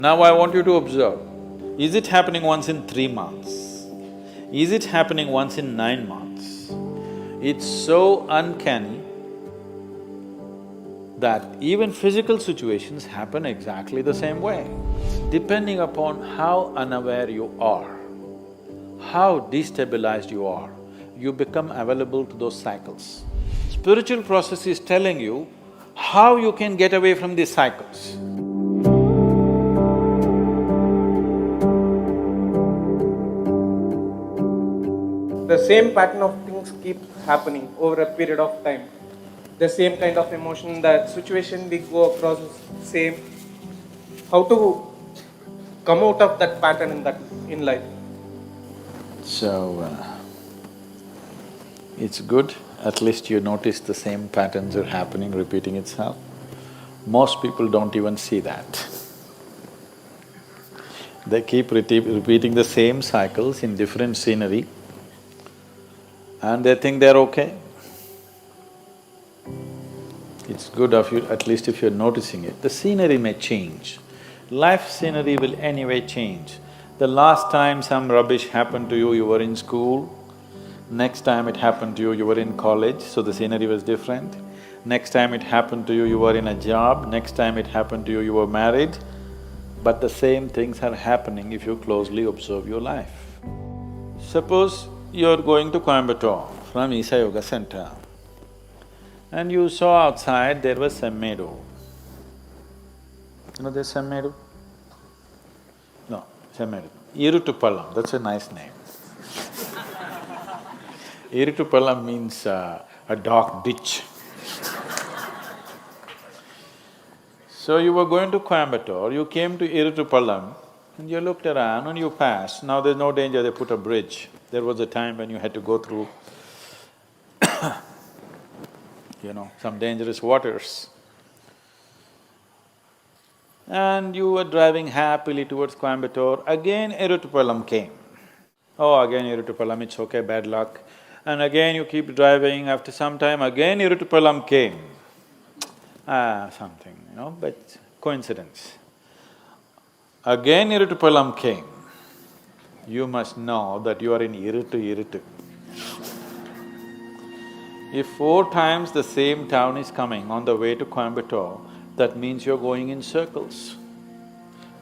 Now I want you to observe, is it happening once in 3 months? Is it happening once in 9 months? It's so uncanny that even physical situations happen exactly the same way. Depending upon how unaware you are, how destabilized you become available to those cycles. Spiritual process is telling you how you can get away from these cycles. The same pattern of things keep happening over a period of time. The same kind of emotion, the situation we go across is same. How to come out of that pattern in life? So, it's good, at least you notice the same patterns are happening, repeating itself. Most people don't even see that. They keep repeating the same cycles in different scenery and they think they're okay. It's good of you, at least if you're noticing it. The scenery may change. Life scenery will anyway change. The last time some rubbish happened to you, you were in school. Next time it happened to you, you were in college, so the scenery was different. Next time it happened to you, you were in a job. Next time it happened to you, you were married. But the same things are happening if you closely observe your life. Suppose you're going to Coimbatore from Isa Yoga Center and you saw outside there was Semmedu. You know there's Semmedu? No, Semmedu. Irutupallam, that's a nice name. Irutupallam means a dark ditch. So you were going to Coimbatore, you came to Irutupallam and you looked around and you passed. Now there's no danger, they put a bridge. There was a time when you had to go through some dangerous waters. And you were driving happily towards Coimbatore, again Irutupallam came. Oh, again Irutupallam, it's okay, bad luck. And again you keep driving, after some time again Irutupallam came. Something, but coincidence. Again Irutupallam came. You must know that you are in Irutu. If 4 times the same town is coming on the way to Coimbatore, that means you're going in circles.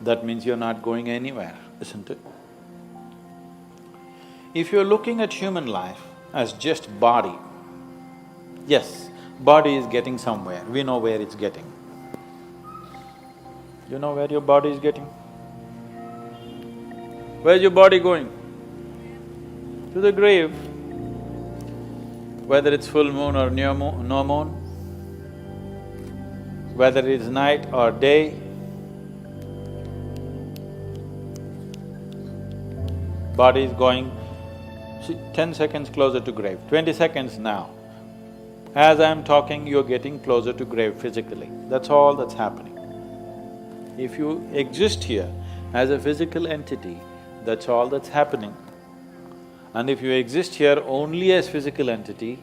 That means you're not going anywhere, isn't it? If you're looking at human life as just body, yes, body is getting somewhere, we know where it's getting. You know where your body is getting? Where's your body going? To the grave. Whether it's full moon or no moon, whether it's night or day, body is going, 10 seconds closer to grave, 20 seconds now. As I'm talking, you're getting closer to grave physically, that's all that's happening. If you exist here as a physical entity, that's all that's happening. And if you exist here only as physical entity,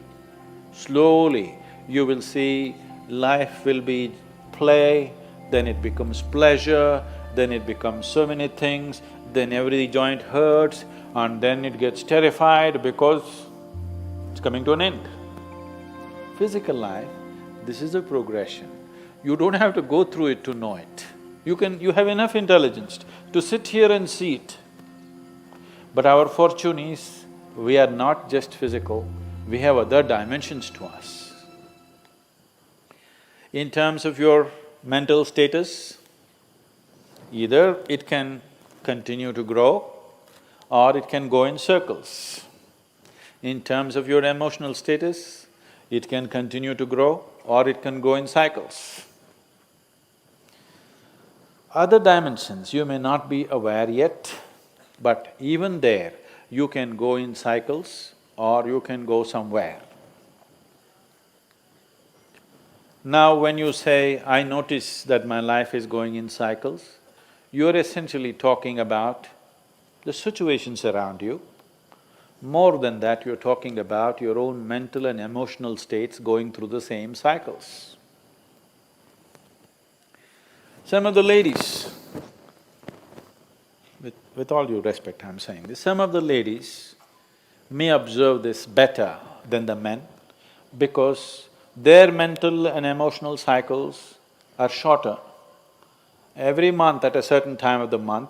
slowly you will see life will be play, then it becomes pleasure, then it becomes so many things, then every joint hurts, and then it gets terrified because it's coming to an end. Physical life, this is a progression. You don't have to go through it to know it. You have enough intelligence to sit here and see it. But our fortune is, we are not just physical, we have other dimensions to us. In terms of your mental status, either it can continue to grow or it can go in circles. In terms of your emotional status, it can continue to grow or it can go in cycles. Other dimensions you may not be aware yet, but even there, you can go in cycles or you can go somewhere. Now when you say, I notice that my life is going in cycles, you're essentially talking about the situations around you. More than that, you're talking about your own mental and emotional states going through the same cycles. Some of the ladies, with all due respect I'm saying this, some of the ladies may observe this better than the men because their mental and emotional cycles are shorter. Every month at a certain time of the month,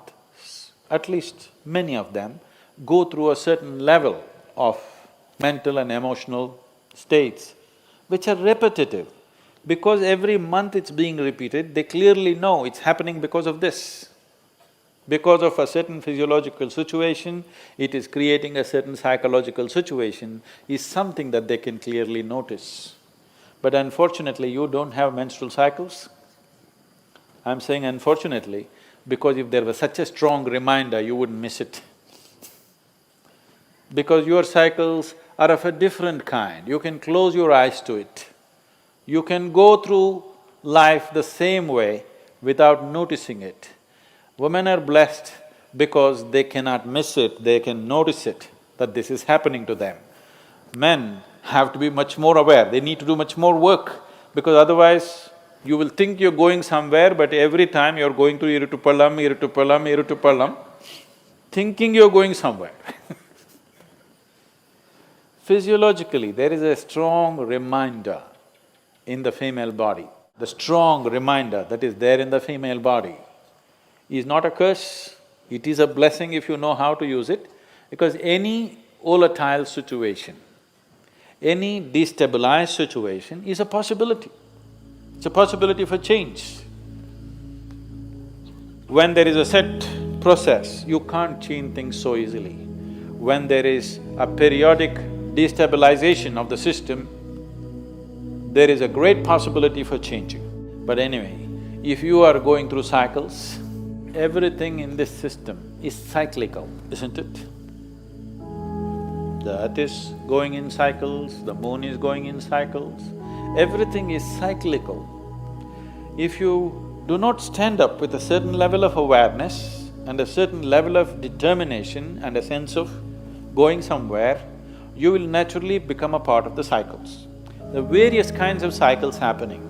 at least many of them go through a certain level of mental and emotional states which are repetitive. Because every month it's being repeated, they clearly know it's happening because of this. Because of a certain physiological situation, it is creating a certain psychological situation, is something that they can clearly notice. But unfortunately, you don't have menstrual cycles. I'm saying unfortunately, because if there was such a strong reminder, you wouldn't miss it. Because your cycles are of a different kind, you can close your eyes to it. You can go through life the same way without noticing it. Women are blessed because they cannot miss it, they can notice it, that this is happening to them. Men have to be much more aware, they need to do much more work, because otherwise you will think you're going somewhere, but every time you're going to Iritupalam, thinking you're going somewhere. Physiologically, there is a strong reminder in the female body. The strong reminder that is there in the female body is not a curse, it is a blessing if you know how to use it, because any volatile situation, any destabilized situation is a possibility. It's a possibility for change. When there is a set process, you can't change things so easily. When there is a periodic destabilization of the system, there is a great possibility for changing. But anyway, if you are going through cycles, everything in this system is cyclical, isn't it? The earth is going in cycles, the moon is going in cycles, everything is cyclical. If you do not stand up with a certain level of awareness and a certain level of determination and a sense of going somewhere, you will naturally become a part of the cycles. The various kinds of cycles happening.